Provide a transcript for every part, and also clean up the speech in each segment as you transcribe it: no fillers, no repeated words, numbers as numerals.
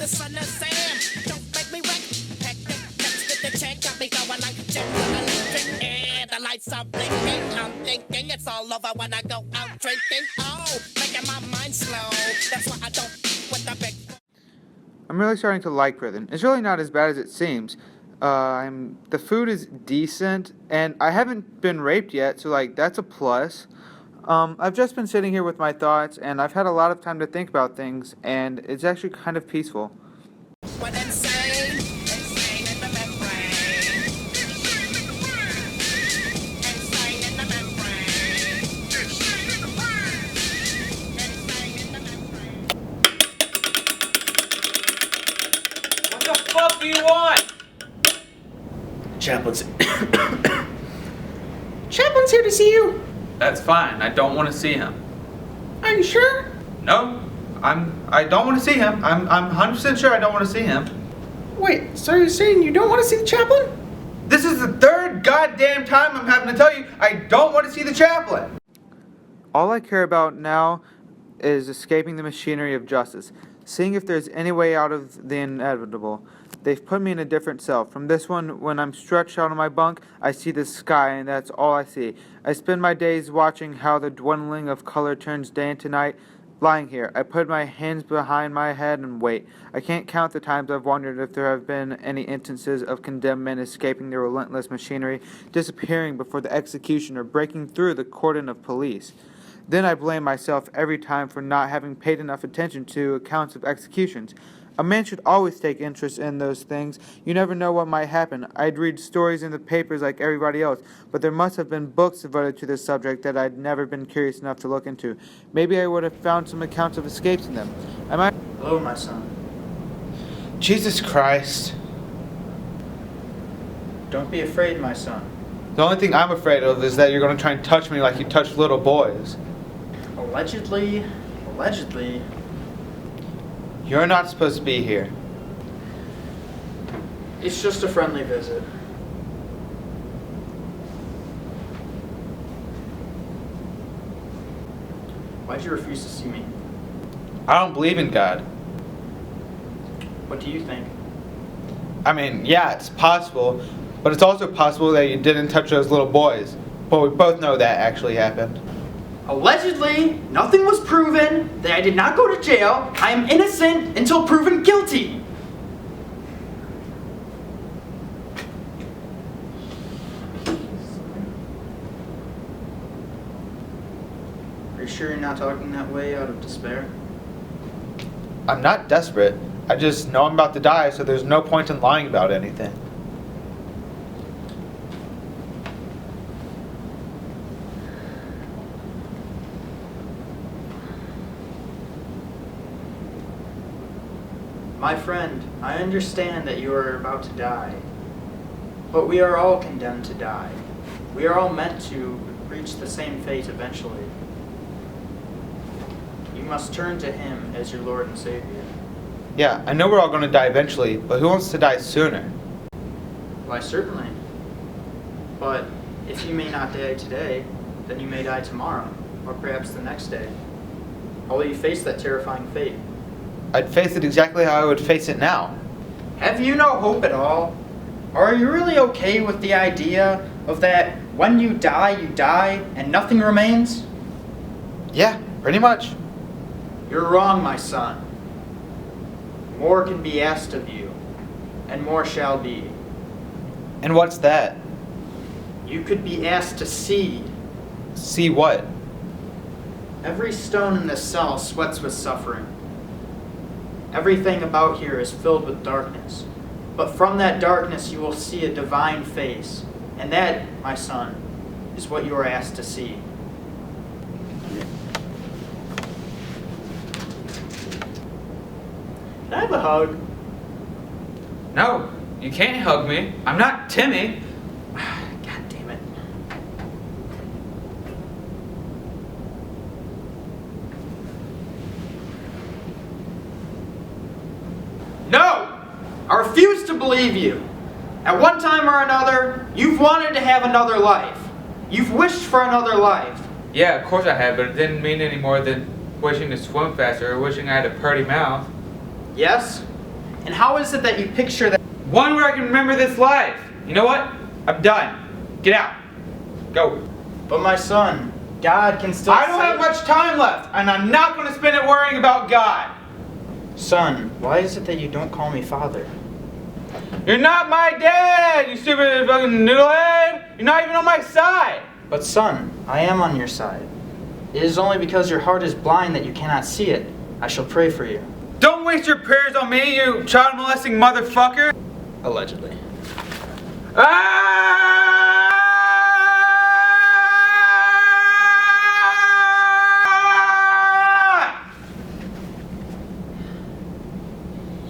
son of Sam. Don't make me wreck. Hectic, next with the check. Got me going like General Electric. And the lights are blinking. I'm thinking it's all over when I go out drinking. Oh, making my mind slow. That's why I don't with the big. I'm really starting to like prison. It's really not as bad as it seems. The food is decent, and I haven't been raped yet, so that's a plus. I've just been sitting here with my thoughts, and I've had a lot of time to think about things, and it's actually kind of peaceful. What insane? Insane in the membrane. Insane in the membrane. Insane in the membrane. What the fuck do you want? Chaplain's Chaplain's here to see you. That's fine. I don't want to see him. Are you sure? No, I don't want to see him. I'm 100% sure I don't want to see him. Wait, so you're saying you don't want to see the chaplain? This is the third goddamn time I'm having to tell you I don't want to see the chaplain. All I care about now is escaping the machinery of justice, seeing if there's any way out of the inevitable. They've put me in a different cell. From this one, when I'm stretched out on my bunk, I see the sky, and that's all I see. I spend my days watching how the dwindling of color turns day into night. Lying here, I put my hands behind my head and wait. I can't count the times I've wondered if there have been any instances of condemned men escaping the relentless machinery, disappearing before the execution, or breaking through the cordon of police. Then I blame myself every time for not having paid enough attention to accounts of executions. A man should always take interest in those things. You never know what might happen. I'd read stories in the papers like everybody else, but there must have been books devoted to this subject that I'd never been curious enough to look into. Maybe I would have found some accounts of escapes in them. Hello, my son. Jesus Christ. Don't be afraid, my son. The only thing I'm afraid of is that you're going to try and touch me like you touch little boys. Allegedly. You're not supposed to be here. It's just a friendly visit. Why'd you refuse to see me? I don't believe in God. What do you think? I mean, yeah, it's possible, but it's also possible that you didn't touch those little boys. But we both know that actually happened. Allegedly, nothing was proven, that I did not go to jail. I am innocent until proven guilty. Are you sure you're not talking that way out of despair? I'm not desperate. I just know I'm about to die, so there's no point in lying about anything. My friend, I understand that you are about to die, but we are all condemned to die. We are all meant to reach the same fate eventually. You must turn to Him as your Lord and Savior. Yeah, I know we're all going to die eventually, but who wants to die sooner? Why, certainly. But if you may not die today, then you may die tomorrow, or perhaps the next day. How will you face that terrifying fate? I'd face it exactly how I would face it now. Have you no hope at all? Or are you really okay with the idea of that when you die, and nothing remains? Yeah, pretty much. You're wrong, my son. More can be asked of you, and more shall be. And what's that? You could be asked to see. See what? Every stone in this cell sweats with suffering. Everything about here is filled with darkness. But from that darkness you will see a divine face. And that, my son, is what you are asked to see. Can I have a hug? No, you can't hug me. I'm not Timmy. God damn it. No! I refuse to believe you. At one time or another, you've wanted to have another life. You've wished for another life. Yeah, of course I have, but it didn't mean any more than wishing to swim faster or wishing I had a pretty mouth. Yes? And how is it that you picture that? One where I can remember this life. You know what? I'm done. Get out. Go. But my son, God can still I don't have much time left, and I'm not going to spend it worrying about God. Son, why is it that you don't call me father? You're not my dad, you stupid fucking noodlehead. You're not even on my side. But son, I am on your side. It is only because your heart is blind that you cannot see it. I shall pray for you. Don't waste your prayers on me, you child molesting motherfucker. Allegedly. Ah!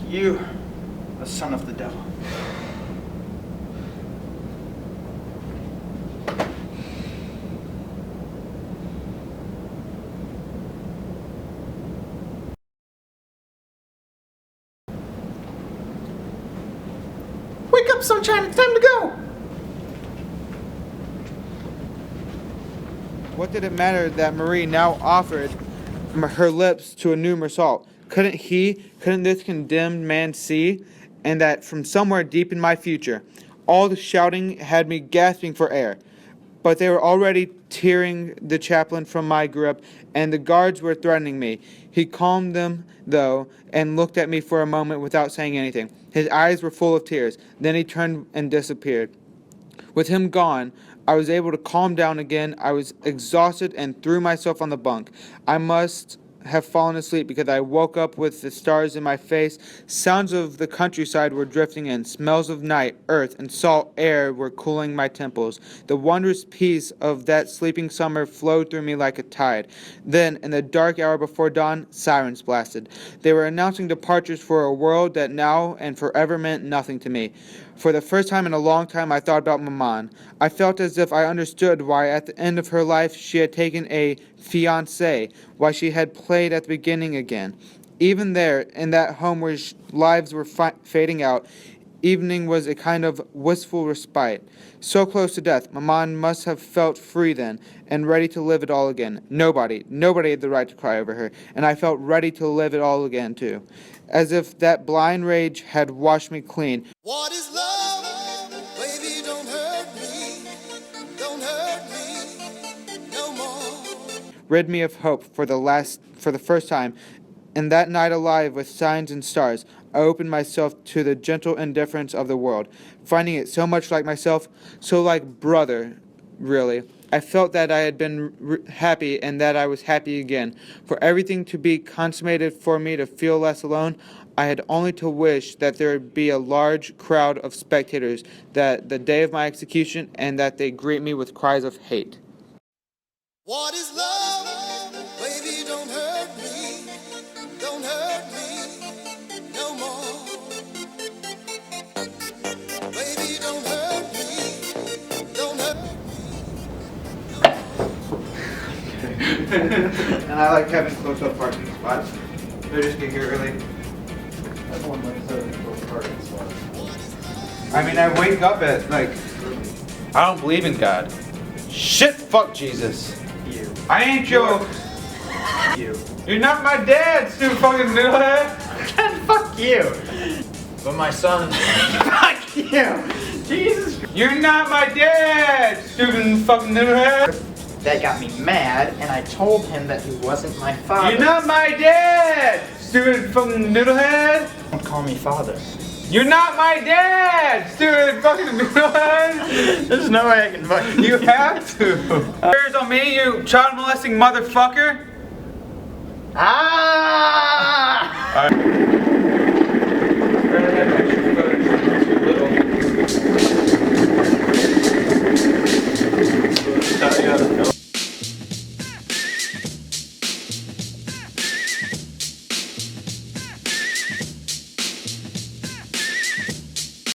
You, the son of the devil. Wake up, sunshine, it's time to go! What did it matter that Marie now offered her lips to a new Mersault? Couldn't this condemned man see? And that from somewhere deep in my future, all the shouting had me gasping for air. But they were already tearing the chaplain from my grip, and the guards were threatening me. He calmed them, though, and looked at me for a moment without saying anything. His eyes were full of tears. Then he turned and disappeared. With him gone, I was able to calm down again. I was exhausted and threw myself on the bunk. I must have fallen asleep because I woke up with the stars in my face. Sounds of the countryside were drifting in. Smells of night, earth, and salt air were cooling my temples. The wondrous peace of that sleeping summer flowed through me like a tide. Then, in the dark hour before dawn, sirens blasted. They were announcing departures for a world that now and forever meant nothing to me. For the first time in a long time, I thought about Maman. I felt as if I understood why at the end of her life she had taken a fiancé, why she had played at the beginning again. Even there, in that home where lives were fading out, evening was a kind of wistful respite. So close to death, Maman must have felt free then, and ready to live it all again. Nobody had the right to cry over her, and I felt ready to live it all again too. As if that blind rage had washed me clean. What is love? Baby, don't hurt me. Don't hurt me no more. Rid me of hope for the first time. And that night alive with signs and stars, I opened myself to the gentle indifference of the world, finding it so much like myself, so like brother, really. I felt that I had been happy and that I was happy again. For everything to be consummated for me to feel less alone, I had only to wish that there would be a large crowd of spectators that the day of my execution and that they greet me with cries of hate. What is love? Baby, don't hurt me. Don't hurt me no more. Baby, don't hurt me. Don't hurt me. And I like having close-up parking spots. They're just get here early. Everyone likes having close parking spots. I mean, I wake up at, I don't believe in God. Shit, fuck Jesus. You. I ain't your... You. You're not my dad, stupid fucking noodlehead. Fuck you. But my son. Fuck you. Jesus. You're not my dad, stupid fucking noodlehead. That got me mad, and I told him that he wasn't my father. You're not my dad, stupid fucking noodlehead. Don't call me father. You're not my dad, stupid fucking noodlehead. There's no way I can fucking. You have to. Prayers on me, you child molesting motherfucker. Ah! Alright.